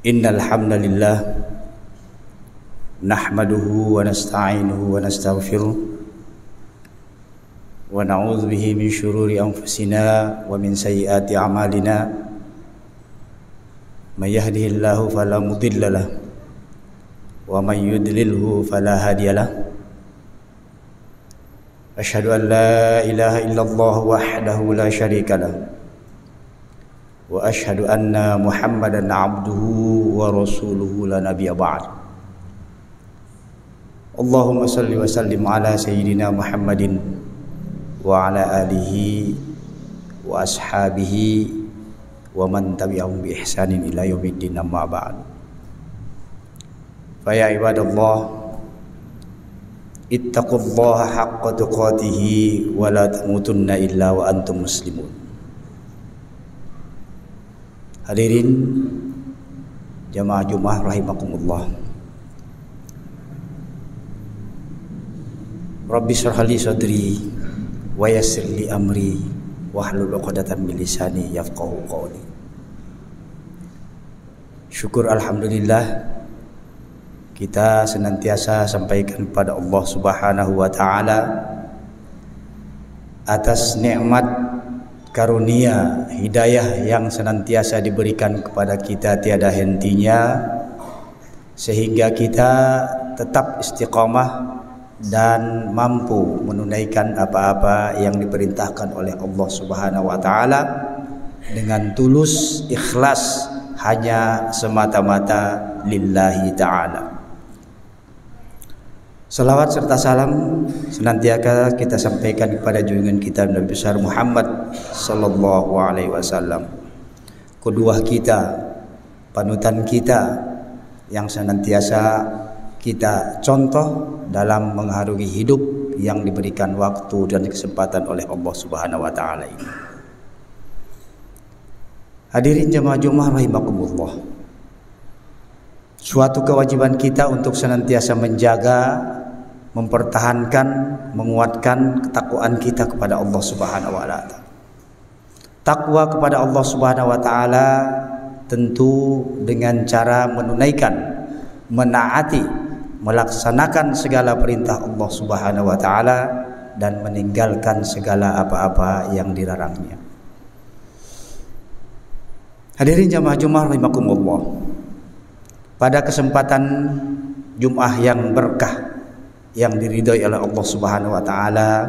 Innal hamdalillah nahmaduhu wa nasta'inuhu wa nastaghfiruh wa na'udzu bihi min shururi anfusina wa min sayyiati a'malina. May yahdihillahu fala mudilla lahu wa may yudlilhu fala hadiya lahu. Asyhadu an la ilaha illallah wahdahu la syarika lahu wa asyhadu anna Muhammadan abduhu wa rasuluhu la nabiyya ba'd. Allahumma salli wa sallim ala sayyidina Muhammadin wa ala alihi wa ashabihi wa man tabi'ahum bi ihsanin ila yaumiddin, amma ba'd. Fa ya ibadallah, ittaqullaha haqqa tuqatih wa la tamutunna illa wa antum muslimun. Hadirin jamaah Jumat rahimakumullah. Rabbi shrah li sadri wa yassir li amri wahlul 'uqdatam min lisani yafqahu qawli. Syukur alhamdulillah kita senantiasa sampaikan kepada Allah Subhanahu wa taala atas nikmat karunia hidayah yang senantiasa diberikan kepada kita tiada hentinya, sehingga kita tetap istiqamah dan mampu menunaikan apa-apa yang diperintahkan oleh Allah Subhanahu wa taala dengan tulus ikhlas, hanya semata-mata lillahi ta'ala. Salawat serta salam senantiasa kita sampaikan kepada junjungan kita Nabi besar Muhammad sallallahu alaihi wasallam, kedua kita, panutan kita yang senantiasa kita contoh dalam mengharungi hidup yang diberikan waktu dan kesempatan oleh Allah Subhanahu wa taala ini. Hadirin jamaah Jumat rahimakumullah. Suatu kewajiban kita untuk senantiasa menjaga, mempertahankan, menguatkan ketakwaan kita kepada Allah Subhanahu wa taala. Takwa kepada Allah Subhanahu wa taala tentu dengan cara menunaikan, menaati, melaksanakan segala perintah Allah Subhanahu wa taala dan meninggalkan segala apa-apa yang dilarangnya. Hadirin jamaah Jumat rahimakumullah. Pada kesempatan Jumat yang berkah yang diridhoi oleh Allah Subhanahu wa taala,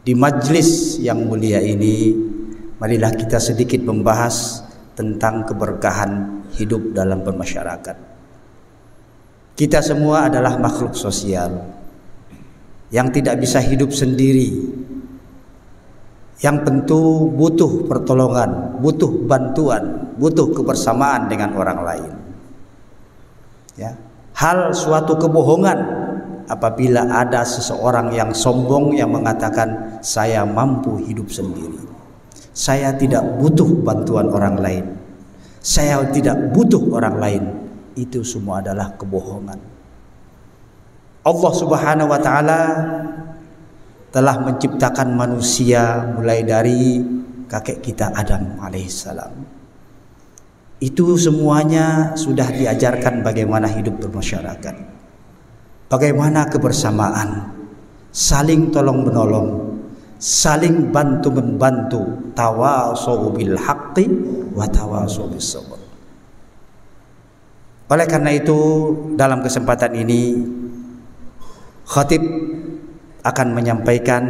di majlis yang mulia ini, marilah kita sedikit membahas tentang keberkahan hidup dalam bermasyarakat. Kita semua adalah makhluk sosial yang tidak bisa hidup sendiri, yang tentu butuh pertolongan, butuh bantuan, butuh kebersamaan dengan orang lain. Ya, hal suatu kebohongan apabila ada seseorang yang sombong yang mengatakan saya mampu hidup sendiri, saya tidak butuh bantuan orang lain, saya tidak butuh orang lain. Itu semua adalah kebohongan. Allah Subhanahu wa taala telah menciptakan manusia mulai dari kakek kita Adam alaihissalam. Itu semuanya sudah diajarkan bagaimana hidup bermasyarakat, bagaimana kebersamaan, saling tolong menolong, saling bantu membantu, tawasau bil haqqi wa tawasau bis sabr. Oleh karena itu, dalam kesempatan ini khatib akan menyampaikan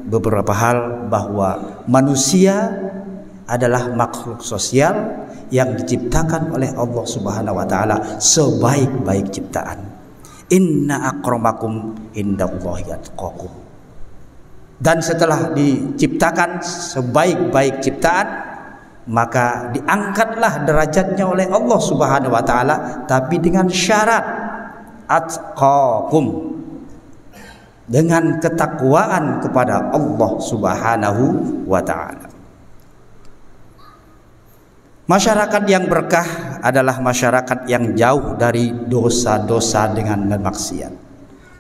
beberapa hal, bahwa manusia adalah makhluk sosial yang diciptakan oleh Allah Subhanahu wa taala sebaik-baik ciptaan. Inna akramakum indallahi atqakum. Dan setelah diciptakan sebaik-baik ciptaan, maka diangkatlah derajatnya oleh Allah Subhanahu wa taala, tapi dengan syarat atqakum, dengan ketakwaan kepada Allah Subhanahu wa taala. Masyarakat yang berkah adalah masyarakat yang jauh dari dosa-dosa dengan maksiat,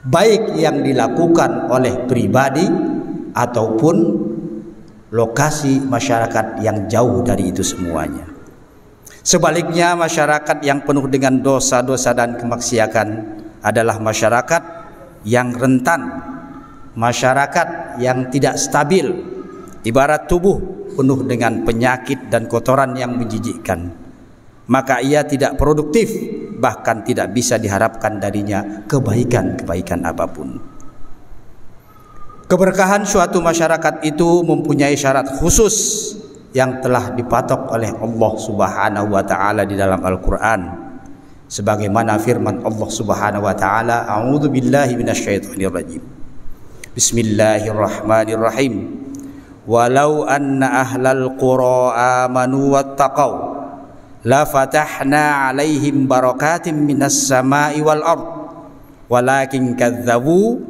baik yang dilakukan oleh pribadi ataupun lokasi masyarakat yang jauh dari itu semuanya. Sebaliknya, masyarakat yang penuh dengan dosa-dosa dan kemaksiatan adalah masyarakat yang rentan, masyarakat yang tidak stabil, ibarat tubuh penuh dengan penyakit dan kotoran yang menjijikkan. Maka ia tidak produktif, bahkan tidak bisa diharapkan darinya kebaikan-kebaikan apapun. Keberkahan suatu masyarakat itu mempunyai syarat khusus yang telah dipatok oleh Allah Subhanahu wa taala di dalam Al-Qur'an. Sebagaimana firman Allah Subhanahu wa taala, "A'udzu billahi minasyaitonir rajim. Bismillahirrahmanirrahim. Walau anna ahlal qura amanu wattaqau la fatahna 'alaihim barakatim minas sama'i wal ard walakin kadzdzabu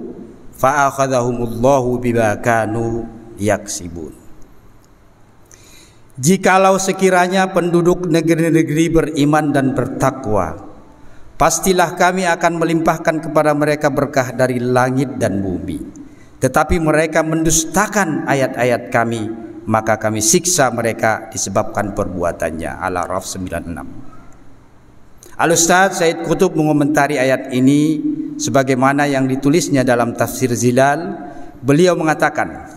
fa akhadhahumullahu bima kanu yaksibun." Jikalau sekiranya penduduk negeri-negeri beriman dan bertakwa, pastilah kami akan melimpahkan kepada mereka berkah dari langit dan bumi. Tetapi mereka mendustakan ayat-ayat kami, maka kami siksa mereka disebabkan perbuatannya. Al-A'raf 96. Al-Ustaz Said Qutb mengomentari ayat ini sebagaimana yang ditulisnya dalam tafsir Zilal. Beliau mengatakan,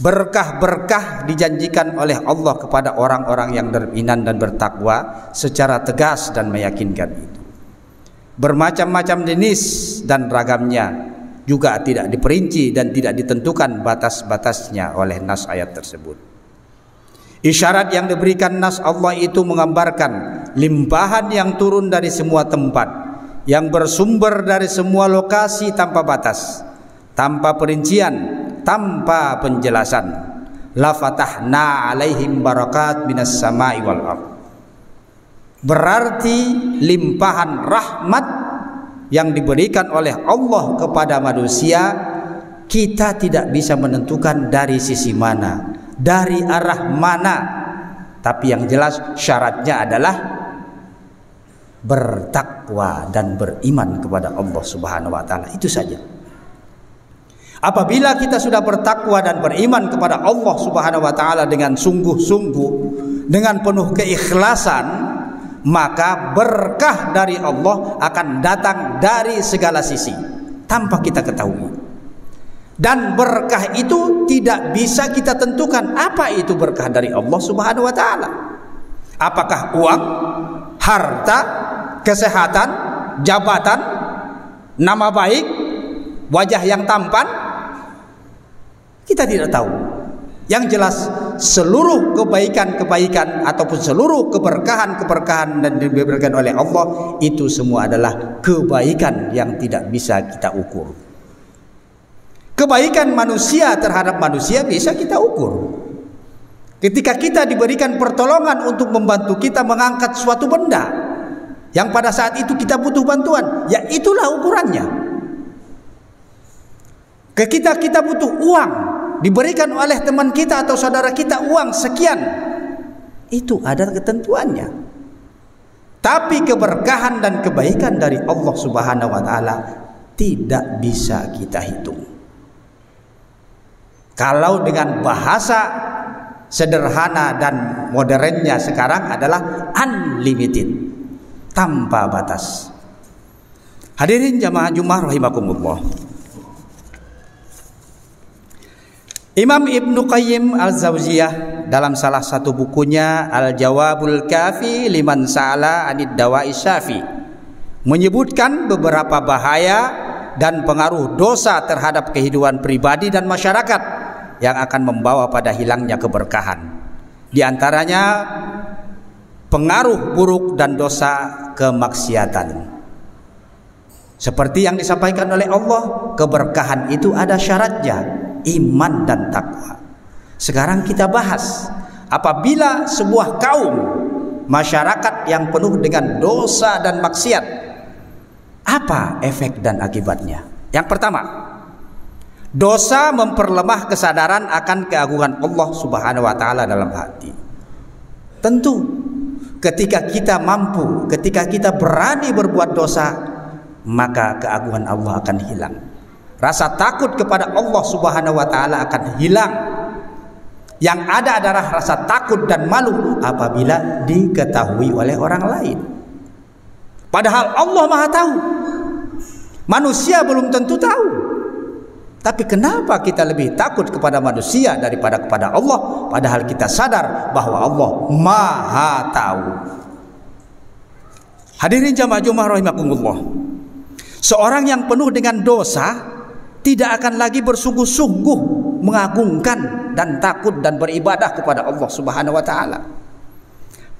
berkah-berkah dijanjikan oleh Allah kepada orang-orang yang beriman dan bertakwa secara tegas dan meyakinkan itu. Bermacam-macam jenis dan ragamnya, juga tidak diperinci dan tidak ditentukan batas-batasnya oleh nas ayat tersebut. Isyarat yang diberikan nas Allah itu menggambarkan limpahan yang turun dari semua tempat, yang bersumber dari semua lokasi tanpa batas, tanpa perincian, tanpa penjelasan. La fatahna 'alaihim barakat minas sama'i wal ard. Berarti limpahan rahmat yang diberikan oleh Allah kepada manusia, kita tidak bisa menentukan dari sisi mana, dari arah mana. Tapi yang jelas syaratnya adalah bertakwa dan beriman kepada Allah Subhanahu wa taala. Itu saja. Apabila kita sudah bertakwa dan beriman kepada Allah Subhanahu wa taala dengan sungguh-sungguh, dengan penuh keikhlasan, maka berkah dari Allah akan datang dari segala sisi tanpa kita ketahui. Dan berkah itu tidak bisa kita tentukan apa itu berkah dari Allah Subhanahu wa taala. Apakah uang, harta, kesehatan, jabatan, nama baik, wajah yang tampan? Kita tidak tahu. Yang jelas seluruh kebaikan-kebaikan ataupun seluruh keberkahan-keberkahan dan diberikan oleh Allah itu semua adalah kebaikan yang tidak bisa kita ukur. Kebaikan manusia terhadap manusia bisa kita ukur. Ketika kita diberikan pertolongan untuk membantu kita mengangkat suatu benda yang pada saat itu kita butuh bantuan, ya itulah ukurannya. Ketika kita butuh uang, diberikan oleh teman kita atau saudara kita uang sekian, itu ada ketentuannya. Tapi keberkahan dan kebaikan dari Allah Subhanahu wa taala tidak bisa kita hitung. Kalau dengan bahasa sederhana dan modernnya sekarang adalah unlimited, tanpa batas. Hadirin jamaah Jumat rahimakumullah. Imam Ibnu Qayyim Al-Jauziyah dalam salah satu bukunya Al-Jawabul Kafi liman sa'ala anid dawa'i syafi menyebutkan beberapa bahaya dan pengaruh dosa terhadap kehidupan pribadi dan masyarakat yang akan membawa pada hilangnya keberkahan. Di antaranya pengaruh buruk dan dosa kemaksiatan. Seperti yang disampaikan oleh Allah, keberkahan itu ada syaratnya, iman dan takwa. Sekarang kita bahas, apabila sebuah kaum masyarakat yang penuh dengan dosa dan maksiat, apa efek dan akibatnya? Yang pertama, dosa memperlemah kesadaran akan keagungan Allah Subhanahu wa taala dalam hati. Tentu ketika kita mampu, ketika kita berani berbuat dosa, maka keagungan Allah akan hilang. Rasa takut kepada Allah Subhanahu wa taala akan hilang. Yang ada adalah rasa takut dan malu apabila diketahui oleh orang lain. Padahal Allah Maha tahu. Manusia belum tentu tahu. Tapi kenapa kita lebih takut kepada manusia daripada kepada Allah? Padahal kita sadar bahwa Allah Maha tahu. Hadirin jamaah Jumat rahimakumullah. Seorang yang penuh dengan dosa tidak akan lagi bersungguh-sungguh mengagungkan dan takut dan beribadah kepada Allah Subhanahu wa taala.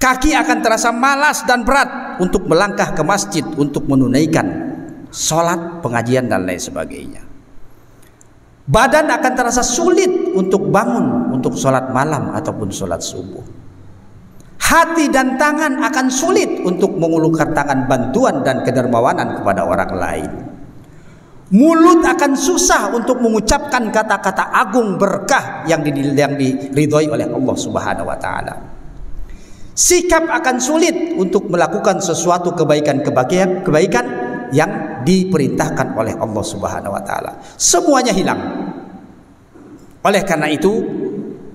Kaki akan terasa malas dan berat untuk melangkah ke masjid untuk menunaikan sholat, pengajian dan lain sebagainya. Badan akan terasa sulit untuk bangun untuk sholat malam ataupun sholat subuh. Hati dan tangan akan sulit untuk mengulurkan tangan bantuan dan kedermawanan kepada orang lain. Mulut akan susah untuk mengucapkan kata-kata agung berkah yang diridhoi oleh Allah Subhanahu wa taala. Sikap akan sulit untuk melakukan sesuatu kebaikan yang diperintahkan oleh Allah Subhanahu wa taala. Semuanya hilang. Oleh karena itu,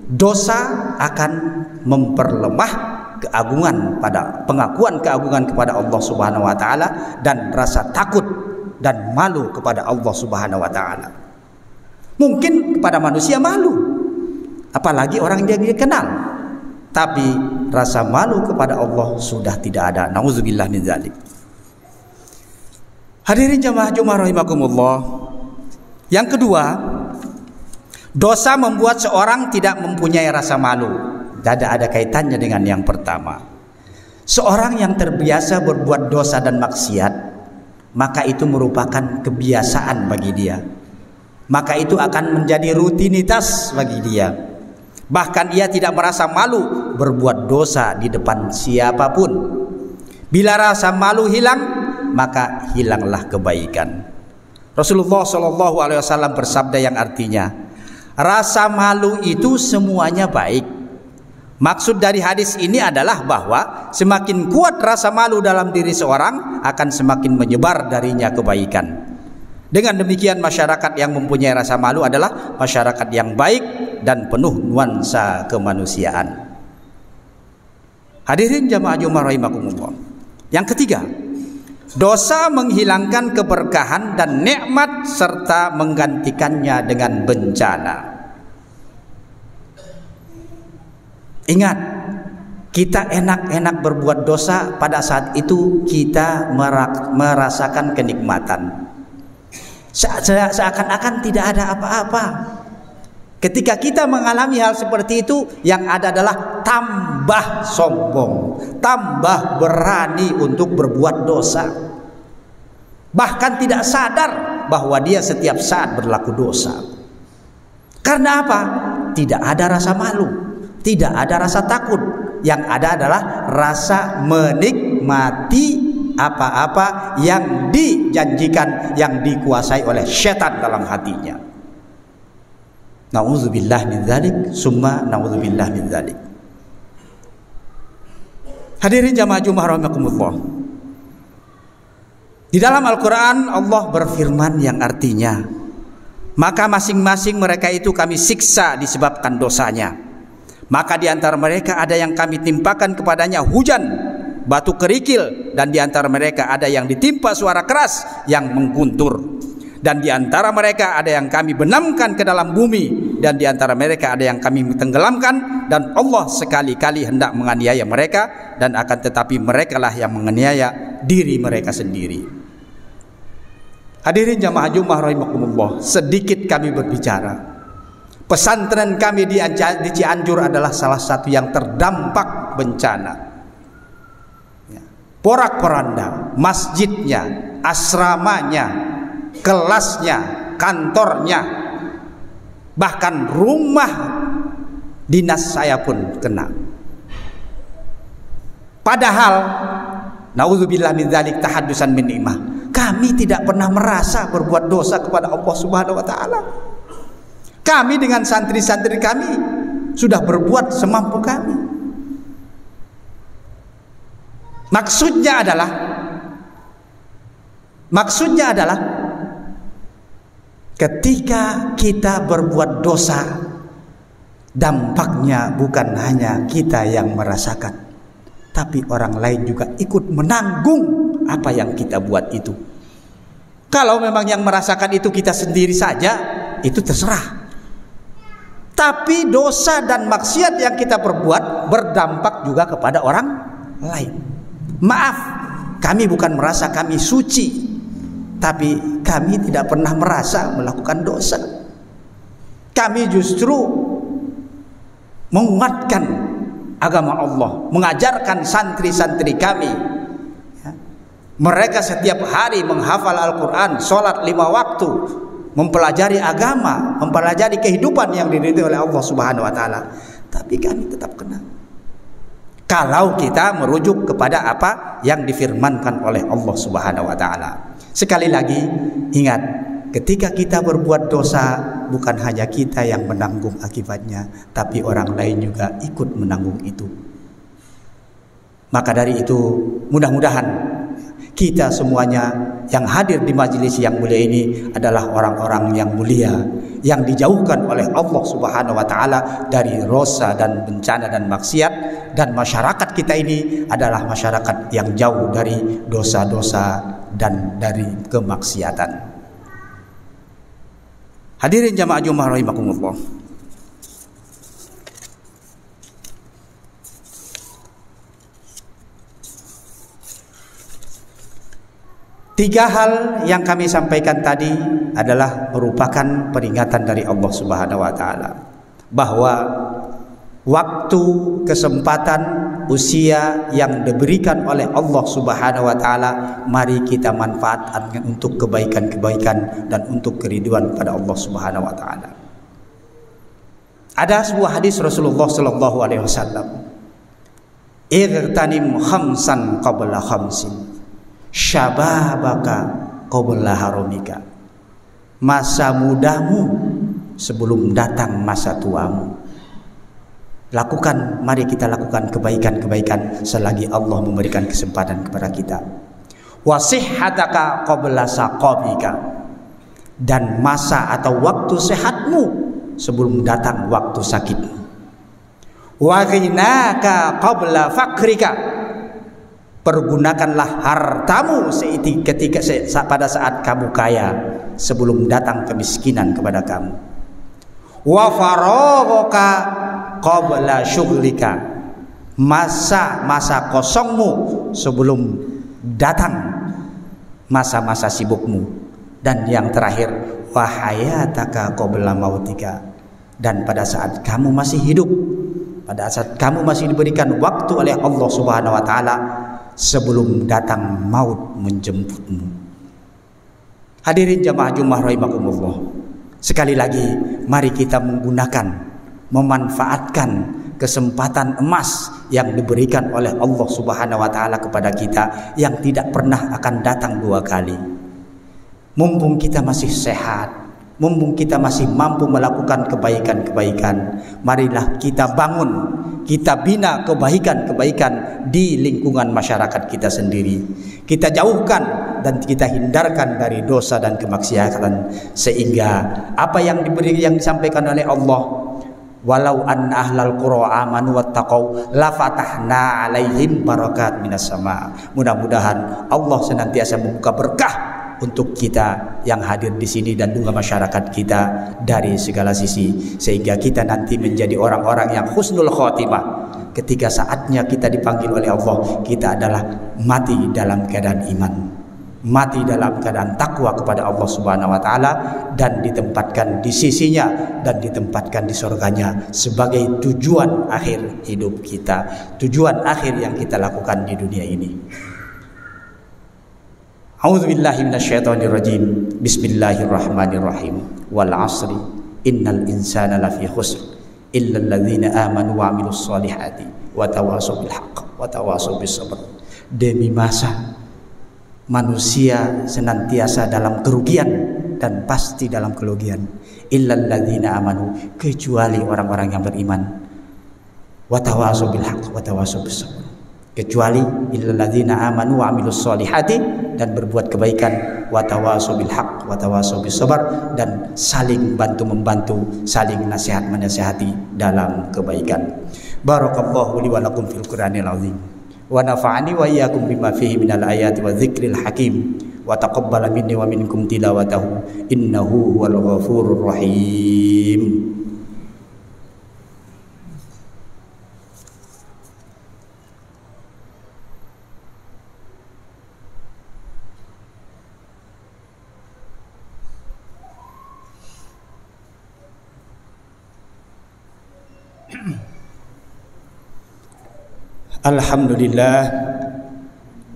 dosa akan memperlemah pengakuan keagungan kepada Allah Subhanahu wa taala dan rasa takut dan malu kepada Allah Subhanahu wa taala. Mungkin kepada manusia malu, apalagi orang yang dia kenal. Tapi rasa malu kepada Allah sudah tidak ada. Nauzubillah min dzalik. Hadirin jamaah Jumat rahimakumullah. Yang kedua, dosa membuat seorang tidak mempunyai rasa malu. Tidak ada kaitannya dengan yang pertama. Seorang yang terbiasa berbuat dosa dan maksiat, maka itu merupakan kebiasaan bagi dia. Maka itu akan menjadi rutinitas bagi dia. Bahkan ia tidak merasa malu berbuat dosa di depan siapapun. Bila rasa malu hilang, maka hilanglah kebaikan. Rasulullah SAW bersabda yang artinya, rasa malu itu semuanya baik. Maksud dari hadis ini adalah bahwa semakin kuat rasa malu dalam diri seorang, akan semakin menyebar darinya kebaikan. Dengan demikian, masyarakat yang mempunyai rasa malu adalah masyarakat yang baik dan penuh nuansa kemanusiaan. Hadirin jamaah Jumat rahimakumullah. Yang ketiga, dosa menghilangkan keberkahan dan nikmat serta menggantikannya dengan bencana. Ingat, kita enak-enak berbuat dosa, pada saat itu kita merasakan kenikmatan. Seakan-akan tidak ada apa-apa. Ketika kita mengalami hal seperti itu, yang ada adalah tambah sombong, tambah berani untuk berbuat dosa. Bahkan tidak sadar bahwa dia setiap saat berlaku dosa. Karena apa? Tidak ada rasa malu. Tidak ada rasa takut. Yang ada adalah rasa menikmati apa-apa yang dijanjikan, yang dikuasai oleh setan dalam hatinya. Nauzubillah min dzalik, summa nauzubillah min dzalik. Hadirin jamaah Jumat rahimakumullah. Di dalam Al-Qur'an Allah berfirman yang artinya, maka masing-masing mereka itu kami siksa disebabkan dosanya. Maka di antara mereka ada yang kami timpakan kepadanya hujan, batu kerikil, dan di antara mereka ada yang ditimpa suara keras yang mengguntur. Dan di antara mereka ada yang kami benamkan ke dalam bumi, dan di antara mereka ada yang kami tenggelamkan. Dan Allah sekali-kali hendak menganiaya mereka, dan akan tetapi merekalah yang menganiaya diri mereka sendiri. Hadirin jamaah Jumat rahimakumullah, sedikit kami berbicara. Pesantren kami di Cianjur adalah salah satu yang terdampak bencana. Porak-poranda, masjidnya, asramanya, kelasnya, kantornya, bahkan rumah dinas saya pun kena. Padahal nauzubillah min dzalik tahaddusan min nikmah, kami tidak pernah merasa berbuat dosa kepada Allah Subhanahu wa taala. Kami dengan santri-santri kami sudah berbuat semampu kami. Maksudnya adalah ketika kita berbuat dosa, dampaknya bukan hanya kita yang merasakan, tapi orang lain juga ikut menanggung apa yang kita buat itu. Kalau memang yang merasakan itu kita sendiri saja, itu terserah. Tapi dosa dan maksiat yang kita perbuat berdampak juga kepada orang lain. Maaf, kami bukan merasa kami suci, tapi kami tidak pernah merasa melakukan dosa. Kami justru menguatkan agama Allah, mengajarkan santri-santri kami. Mereka setiap hari menghafal Al-Quran, sholat 5 waktu, mempelajari agama, mempelajari kehidupan yang diridhoi oleh Allah Subhanahu wa taala. Tapi kami tetap kena. Kalau kita merujuk kepada apa yang difirmankan oleh Allah Subhanahu wa taala. Sekali lagi, ingat, ketika kita berbuat dosa, bukan hanya kita yang menanggung akibatnya, tapi orang lain juga ikut menanggung itu. Maka dari itu, mudah-mudahan kita semuanya yang hadir di majelis yang mulia ini adalah orang-orang yang mulia, yang dijauhkan oleh Allah Subhanahu wa taala dari dosa dan bencana dan maksiat, dan masyarakat kita ini adalah masyarakat yang jauh dari dosa-dosa dan dari kemaksiatan. Hadirin jamaah Jumat rahimakumullah. Tiga hal yang kami sampaikan tadi adalah merupakan peringatan dari Allah Subhanahu wa taala bahwa waktu, kesempatan, usia yang diberikan oleh Allah Subhanahu wa taala mari kita manfaatkan untuk kebaikan-kebaikan dan untuk keriduan pada Allah Subhanahu wa taala. Ada sebuah hadis Rasulullah sallallahu alaihi wasallam, "Igtanim khamsan qabla khamsin, syababaka qabla haramika." Masa mudamu sebelum datang masa tuamu. Mari kita lakukan kebaikan-kebaikan selagi Allah memberikan kesempatan kepada kita. Wasihhataka qabla saqabika, dan masa atau waktu sehatmu sebelum datang waktu sakitmu. Wa ghinaka qabla fakrika, pergunakanlah hartamu pada saat kamu kaya sebelum datang kemiskinan kepada kamu. Wa faraghaka qabla syughlika, masa-masa kosongmu sebelum datang masa-masa sibukmu. Dan yang terakhir, wa hayataka qabla mautika, dan pada saat kamu masih hidup, pada saat kamu masih diberikan waktu oleh Allah Subhanahu wa taala sebelum datang maut menjemputmu. Hadirin jamaah Jumat rahimakumullah. Sekali lagi, mari kita memanfaatkan kesempatan emas yang diberikan oleh Allah Subhanahu wa taala kepada kita yang tidak pernah akan datang 2 kali. Mumpung kita masih sehat, mumpung kita masih mampu melakukan kebaikan-kebaikan, marilah kita bangun, kita bina kebaikan-kebaikan di lingkungan masyarakat kita sendiri. Kita jauhkan dan kita hindarkan dari dosa dan kemaksiatan, sehingga apa yang disampaikan oleh Allah, walau an ahlal qura amanu wattaqau la fatahna alaihim barakat minas sama. Mudah-mudahan Allah senantiasa membuka berkah untuk kita yang hadir di sini dan juga masyarakat kita dari segala sisi, sehingga kita nanti menjadi orang-orang yang husnul khotimah. Ketika saatnya kita dipanggil oleh Allah, kita adalah mati dalam keadaan iman, mati dalam keadaan takwa kepada Allah Subhanahu wa taala, dan ditempatkan di sisinya dan ditempatkan di surganya sebagai tujuan akhir hidup kita, tujuan akhir yang kita lakukan di dunia ini. A'udzubillahi minasyaitonirrajim. Bismillahirrahmanirrahim. Wal 'asri innal insana lafi khusr illal ladzina amanu wa 'amilus solihati wa tawashaw bil haqq wa tawashaw bis sabr. Demi masa, manusia senantiasa dalam kerugian dan pasti dalam kerugian. Illal ladzina amanu, kecuali orang-orang yang beriman. Wa tawashaw bil haqq wa tawashaw bis sabr. Kecuali illal ladzina amanu wa 'amilus solihati, dan berbuat kebaikan wa tawasau bil haq wa tawasau bis sabar, dan saling bantu membantu, saling nasihat menasihati dalam kebaikan. Barakallahu li wa lakum fil Qur'anil azim wa nafa'ani wa iyyakum bima fihi minal ayati wa dzikril hakim wa taqabbala minni wa minkum tilawatahu innahu huwal ghafurur rahim.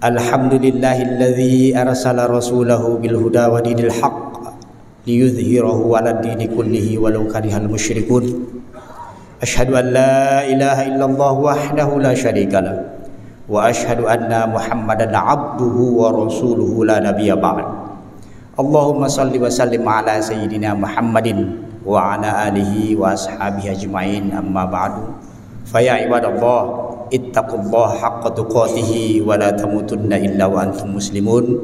Alhamdulillahilladzi arsala rasulahu bil huda wa dinil haqq liyudhhirahu 'alad dini kullihi walau karihal musyrikun. Asyhadu an la ilaha illallah wahdahu la syarika lah wa asyhadu anna Muhammadan 'abduhu wa rasuluhu la nabiyya ba'd. Allahumma shalli wa sallim ala sayyidina Muhammadin wa ala alihi wa ashabihi ajma'in, amma ba'du. Fa ya ibadallah, ittaqullaha haqqa tuqatih wa la tamutunna illa wa antum muslimun.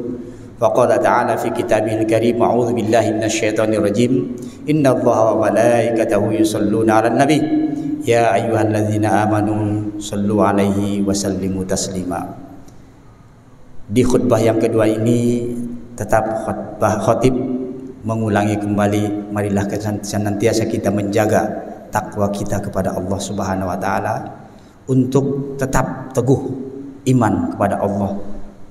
Wa qala ta'ala fi kitabihil karim, a'udzu billahi minasyaitonir rajim, innallaha wa malaikatahu yusholluna 'alan nabi ya ayyuhalladzina amanu shallu 'alaihi wa sallimu taslima. Di khutbah yang kedua ini tetap khatib mengulangi kembali, marilah senantiasa kita menjaga takwa kita kepada Allah Subhanahu wa taala, untuk tetap teguh iman kepada Allah,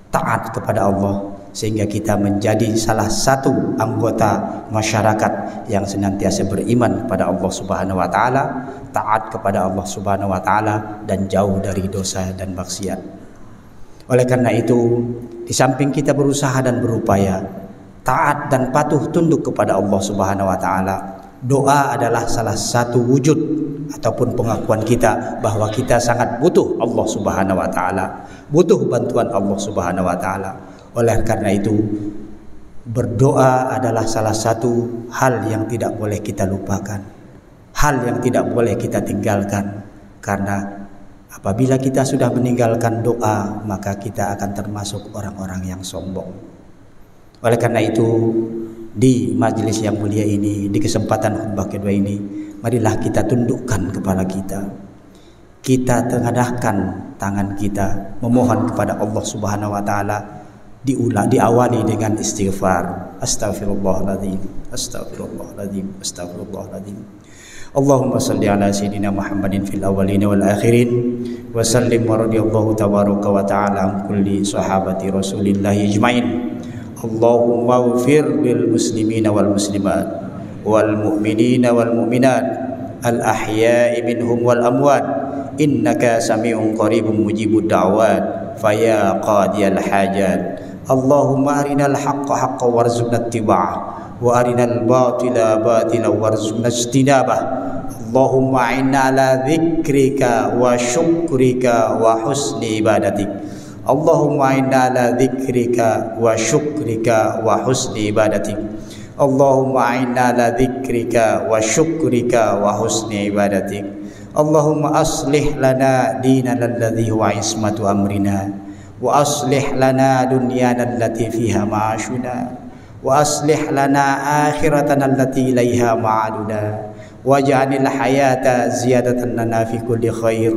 taat kepada Allah, sehingga kita menjadi salah satu anggota masyarakat yang senantiasa beriman kepada Allah Subhanahu wa taala, taat kepada Allah Subhanahu wa taala, dan jauh dari dosa dan maksiat. Oleh karena itu, di samping kita berusaha dan berupaya taat dan patuh tunduk kepada Allah Subhanahu wa taala, doa adalah salah satu wujud ataupun pengakuan kita bahwa kita sangat butuh Allah Subhanahu wa taala, butuh bantuan Allah Subhanahu wa taala. Oleh karena itu, berdoa adalah salah satu hal yang tidak boleh kita lupakan, hal yang tidak boleh kita tinggalkan, karena apabila kita sudah meninggalkan doa, maka kita akan termasuk orang-orang yang sombong. Oleh karena itu, di majelis yang mulia ini, di kesempatan khutbah kedua ini, marilah kita tundukkan kepala kita, kita tengadahkan tangan kita, memohon kepada Allah Subhanahu wa taala, diawali dengan istighfar. Astaghfirullahaladzim, astaghfirullahaladzim, astaghfirullahaladzim. Allahumma salli ala sayyidina Muhammadin fil awwalin wal akhirin wa sallim wa radiyallahu tabaraka wa ta'ala an kulli sahabati rasulillahi ajma'in. Allahumma ighfir lil muslimina wal muslimat wal mu'minina wal mu'minat al ahya'i minhum wal amwat innaka sami'un qaribun mujibud da'wat faya qadiyal hajat. Allahumma arinal haqqa haqqan warzuqna ittiba'ah wa arinal batila batilan warzuqna ijtinabah. Allahumma inna ala dzikrika wa syukrika wa husni ibadatik. Allahumma inna ala dzikrika wa syukrika wa husni ibadatik. Allahumma inna ala dzikrika wa syukrika wa husni ibadatik. Allahumma aslih lana dinana alladhi huwa ismatu amrina wa aslih lana dunyana allati fiha ma'ashuna wa aslih lana akhiratana allati ilaiha ma'aduna waj'alil hayata ziyadatan lana fi kulli khair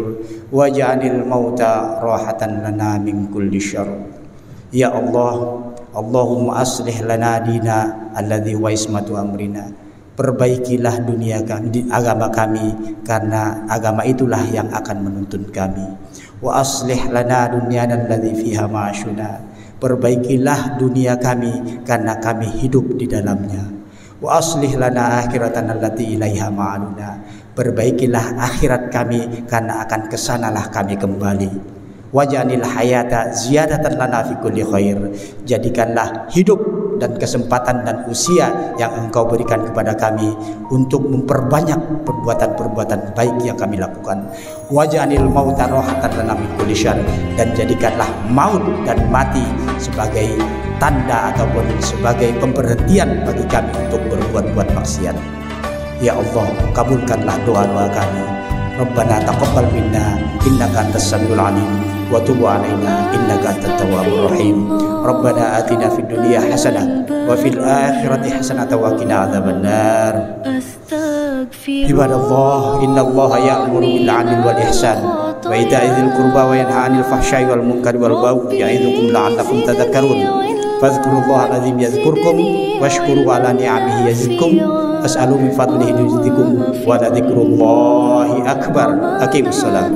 waj'alil mauta rahatan lana min kulli syarr. Ya Allah, Allahumma aslih lana dina alladhi wa ismatu amrina. Perbaikilah dunia kami, agama kami, karena agama itulah yang akan menuntun kami. Wa aslih lana dunyana alladhi fiha ma'ashuna. Perbaikilah dunia kami karena kami hidup di dalamnya. Wa aslih lana akhiratana allati ilaiha ma'aluna. Perbaikilah akhirat kami karena akan kesanalah kami kembali. Waj'alil hayata ziyadatan lana fi kulli khair. Jadikanlah hidup dan kesempatan dan usia yang Engkau berikan kepada kami untuk memperbanyak perbuatan-perbuatan baik yang kami lakukan. Waj'alil mauta rahatan lana min kulli syarr. Dan jadikanlah maut dan mati sebagai tanda ataupun sebagai pemberhentian bagi kami untuk berbuat-buat maksiat. Ya Allah, kabulkanlah doa-doa kami. Rabbana taqabbal minna innaka antas samiul alim wa tub 'alaina innaka antat tawwabur rahim. Rabbana atina fid dunya hasanah wa fil akhirati hasanah wa qina adzabannar. Ibadallah, innallaha ya'muru bil 'adli wal ihsan wa ita'i dzil qurba wa yanha 'anil fahsya'i wal munkari wal baghi ya'idukum la'allakum tadhakkarun. Fadhkurullaha azim yadhkurkum washkuru 'ala ni'amihi yazidkum was'alu min fadlihi yuzidkum wa la dzikrullahi akbar. Aqimus salat.